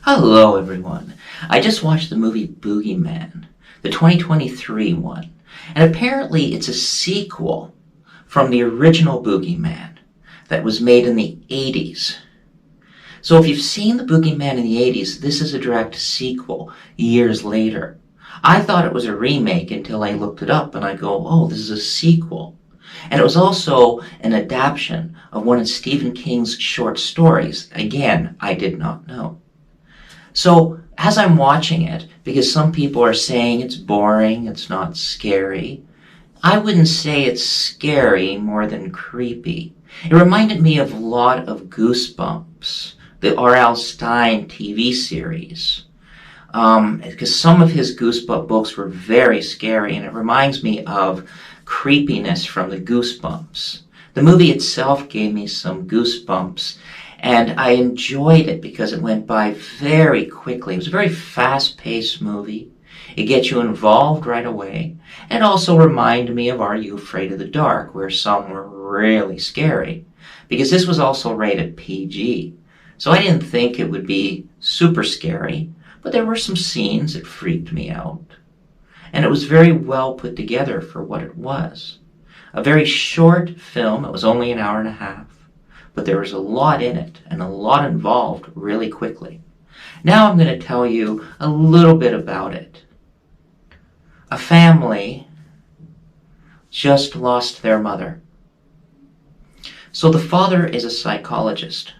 Hello, everyone. I just watched the movie Boogeyman, the 2023 one, and apparently it's a sequel from the original Boogeyman that was made in the 80s. So if you've seen the Boogeyman in the 80s, this is a direct sequel years later. I thought it was a remake until I looked it up and I go, oh, this is a sequel. And it was also an adaptation of one of Stephen King's short stories. Again, I did not know. So as I'm watching it, because some people are saying it's boring, it's not scary, I wouldn't say it's scary more than creepy. It reminded me of a lot of Goosebumps, the R.L. Stine TV series. Because some of his Goosebump books were very scary, and it reminds me of creepiness from the Goosebumps. The movie itself gave me some goosebumps, and I enjoyed it because it went by very quickly. It was a very fast-paced movie. It gets you involved right away. And it also reminded me of Are You Afraid of the Dark, where some were really scary. Because this was also rated PG. So I didn't think it would be super scary, but there were some scenes that freaked me out. And it was very well put together for what it was. A very short film. It was only an hour and a half. But there was a lot in it and a lot involved really quickly. Now I'm going to tell you a little bit about it. A family just lost their mother. So the father is a psychologist,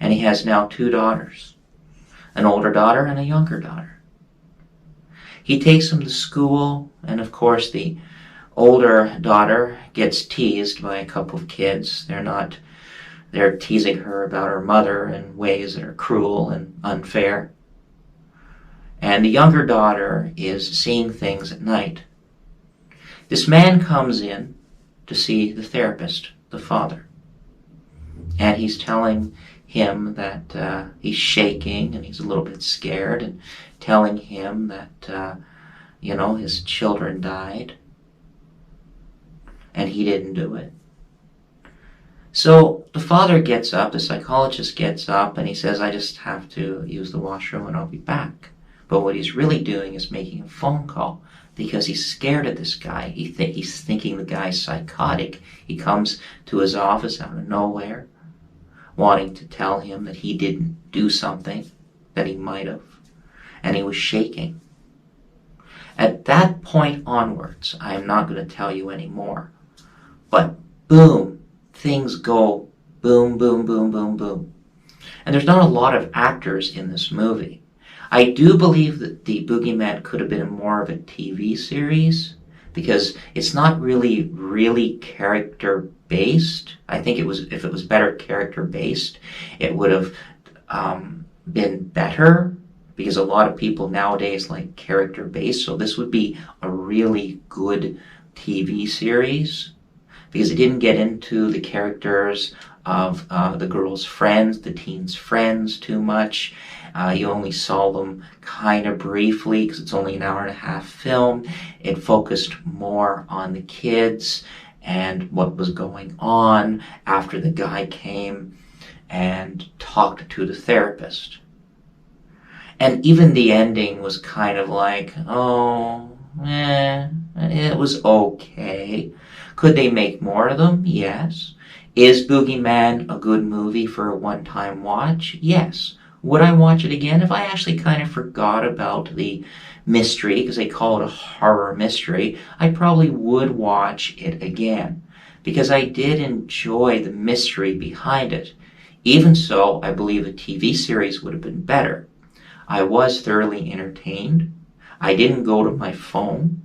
and he has now two daughters, an older daughter and a younger daughter. He takes them to school, and of course the older daughter gets teased by a couple of kids. They're teasing her about her mother in ways that are cruel and unfair. And the younger daughter is seeing things at night. This man comes in to see the therapist, the father. And he's telling him that he's shaking and he's a little bit scared, and telling him that, his children died and he didn't do it. So the father gets up, the psychologist gets up, and he says, I just have to use the washroom and I'll be back. But what he's really doing is making a phone call because he's scared of this guy. He's thinking the guy's psychotic. He comes to his office out of nowhere, wanting to tell him that he didn't do something that he might have, and he was shaking. At that point onwards, I'm not going to tell you any more, but boom, things go boom, boom, boom, boom, boom. And there's not a lot of actors in this movie. I do believe that the Boogeyman could have been more of a TV series because it's not really character-based. I think if it was better character-based, it would have been better because a lot of people nowadays like character-based. So this would be a really good TV series, because it didn't get into the characters of the girls' friends, the teens' friends too much. You only saw them kind of briefly because it's only an hour and a half film. It focused more on the kids and what was going on after the guy came and talked to the therapist. And even the ending was kind of like, it was okay. Could they make more of them? Yes. Is Boogeyman a good movie for a one-time watch? Yes. Would I watch it again if I actually kind of forgot about the mystery, because they call it a horror mystery? I probably would watch it again, because I did enjoy the mystery behind it. Even so, I believe a TV series would have been better. I was thoroughly entertained. I didn't go to my phone.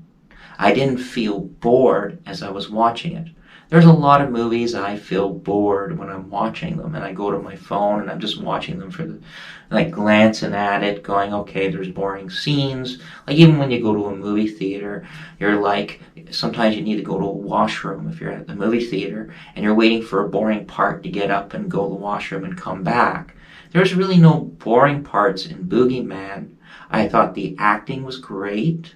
I didn't feel bored as I was watching it. There's a lot of movies I feel bored when I'm watching them, and I go to my phone and I'm just watching them glancing at it, going, okay, there's boring scenes. Like even when you go to a movie theater, you're like, sometimes you need to go to a washroom if you're at the movie theater, and you're waiting for a boring part to get up and go to the washroom and come back. There's really no boring parts in Boogeyman. I thought the acting was great.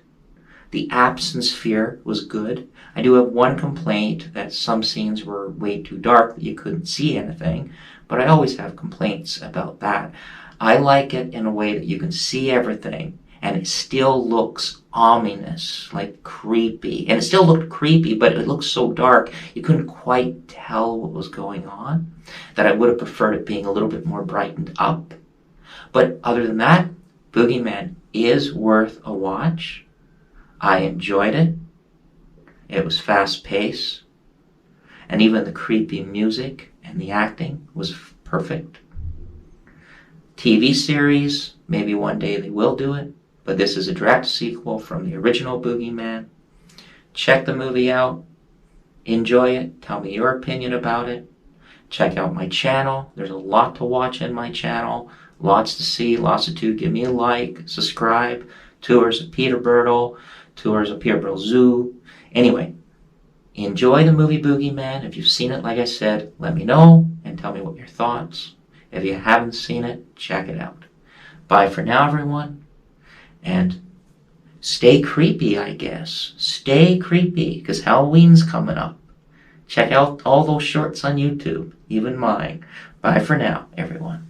The atmosphere was good. I do have one complaint, that some scenes were way too dark, that you couldn't see anything, but I always have complaints about that. I like it in a way that you can see everything and it still looks ominous, like creepy. And it still looked creepy, but it looked so dark you couldn't quite tell what was going on, that I would have preferred it being a little bit more brightened up. But other than that, Boogeyman is worth a watch. I enjoyed it. It was fast-paced, and even the creepy music and the acting was perfect. TV series, maybe one day they will do it, but this is a direct sequel from the original Boogeyman. Check the movie out. Enjoy it. Tell me your opinion about it. Check out my channel. There's a lot to watch in my channel. Lots to see, lots to do. Give me a like, subscribe. Tours of Peterborough, tours of Peterborough Zoo. Anyway, enjoy the movie Boogeyman. If you've seen it, like I said, let me know and tell me what your thoughts. If you haven't seen it, check it out. Bye for now, everyone. And stay creepy, I guess. Stay creepy, because Halloween's coming up. Check out all those shorts on YouTube, even mine. Bye for now, everyone.